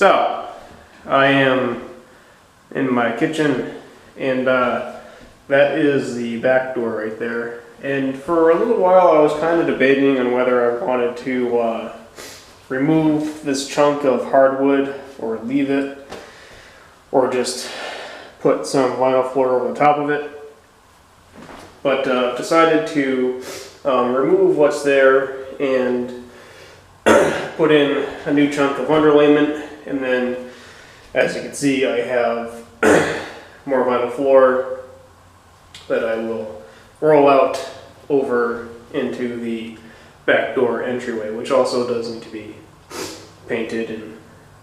So, I am in my kitchen, and that is the back door right there. And for a little while I was kind of debating on whether I wanted to remove this chunk of hardwood or leave it, or just put some vinyl floor over the top of it. But decided to remove what's there and put in a new chunk of underlayment, and then as you can see I have more vinyl floor that I will roll out over into the back door entryway, which also does need to be painted and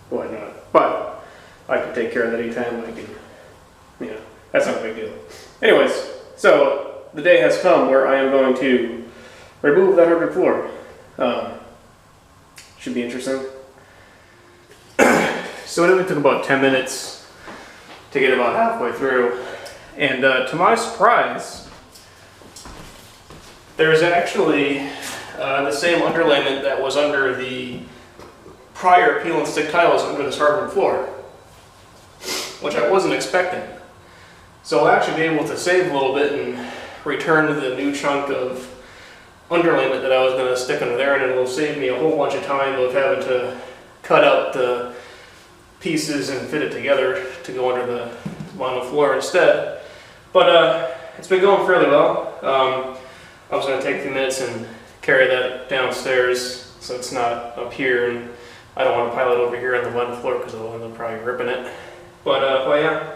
whatnot. But I can take care of that anytime. I can, that's not a big deal. Anyways, so the day has come where I am going to remove that hardwood floor. Should be interesting. So it only took about 10 minutes to get about halfway through, and to my surprise, there's actually the same underlayment that was under the prior peel and stick tiles under this hardwood floor, which I wasn't expecting. So I'll actually be able to save a little bit and return to the new chunk of underlayment that I was going to stick under there, and it will save me a whole bunch of time of having to cut out the pieces and fit it together to go under the vinyl floor instead. But it's been going fairly well. I was going to take a few minutes and carry that downstairs so it's not up here, and I don't want to pile it over here on the vinyl floor because I'll end up probably ripping it. But yeah,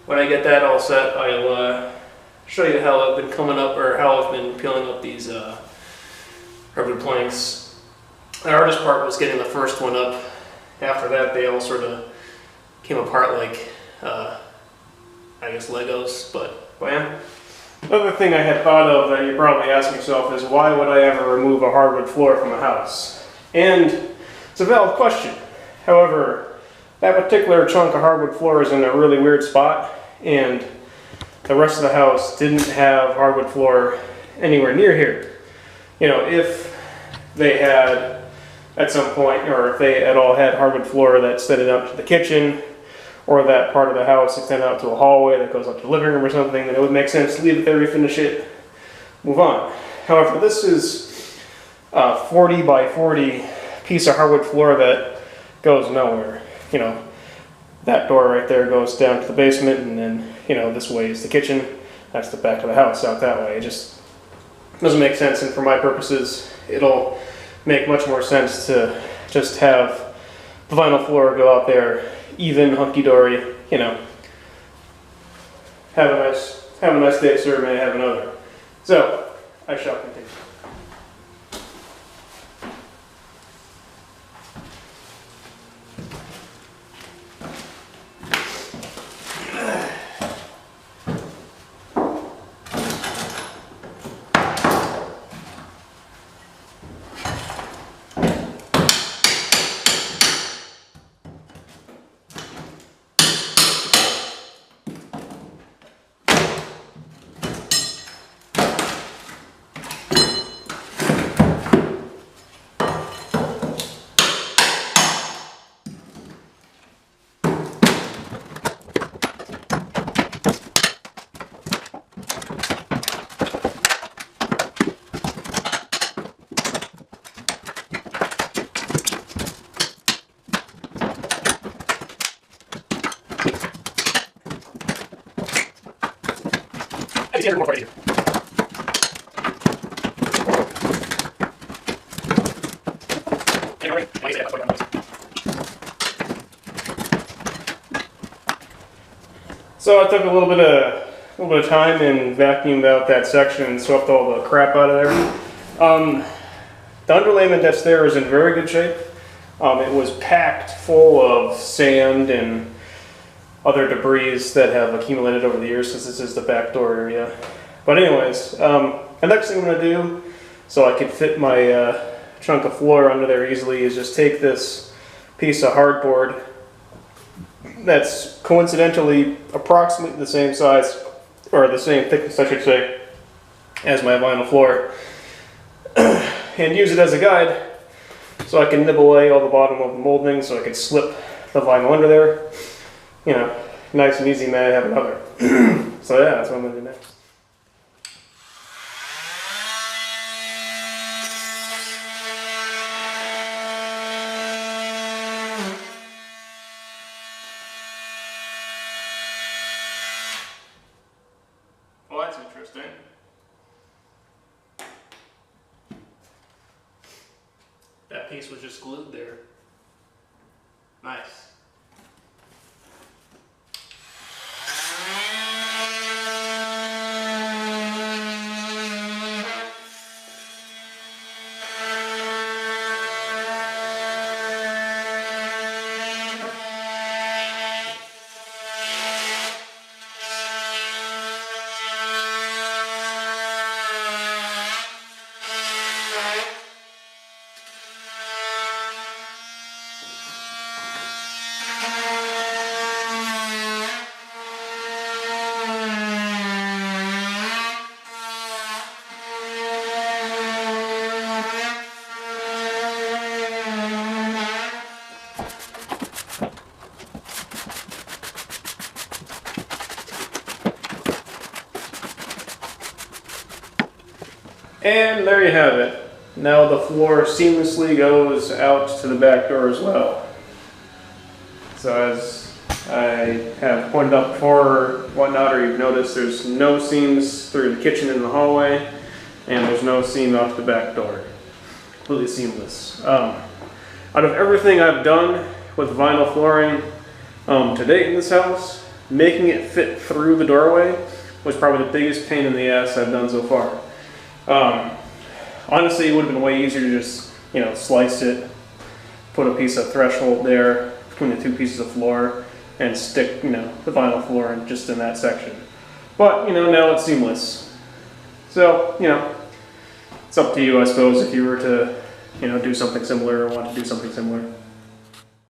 when I get that all set, I'll show you how I've been coming up, or how I've been peeling up these hardwood planks. The hardest part was getting the first one up. After that, they all sort of came apart like, I guess, Legos, but yeah. Another thing I had thought of that you're probably asking yourself is, why would I ever remove a hardwood floor from a house? And it's a valid question. However, that particular chunk of hardwood floor is in a really weird spot, and the rest of the house didn't have hardwood floor anywhere near here. If they had at some point, or if they at all had hardwood floor that extended out to the kitchen, or that part of the house extended out to a hallway that goes up to the living room or something, then it would make sense to leave it there, refinish it, move on. However, this is a 40 by 40 piece of hardwood floor that goes nowhere. That door right there goes down to the basement, and then, this way is the kitchen. That's the back of the house out that way. It just doesn't make sense, and for my purposes, it'll make much more sense to just have the vinyl floor go out there, even, hunky-dory, have a nice day, sir, may I have another. So, I shall continue. So I took a little bit of time and vacuumed out that section and swept all the crap out of there. The underlayment that's there is in very good shape. It was packed full of sand and other debris that have accumulated over the years, since this is the back door area. But anyways, the next thing I'm going to do, so I can fit my chunk of floor under there easily, is just take this piece of hardboard that's coincidentally approximately the same size, or the same thickness I should say, as my vinyl floor, and use it as a guide so I can nibble away all the bottom of the molding, so I can slip the vinyl under there. You know, nice and easy, man, have another. So yeah, that's what I'm gonna do next. Well, that's interesting. That piece was just glued there. Nice. And there you have it. Now the floor seamlessly goes out to the back door as well. So as I have pointed out before or whatnot, or you've noticed, there's no seams through the kitchen and the hallway, and there's no seam out to the back door. Completely seamless. Out of everything I've done with vinyl flooring to date in this house, making it fit through the doorway was probably the biggest pain in the ass I've done so far. Honestly, it would have been way easier to just, you know, slice it, put a piece of threshold there between the two pieces of floor, and stick, you know, the vinyl floor in just in that section. But, you know, now it's seamless. So, you know, it's up to you, I suppose, if you were to, you know, do something similar or want to do something similar.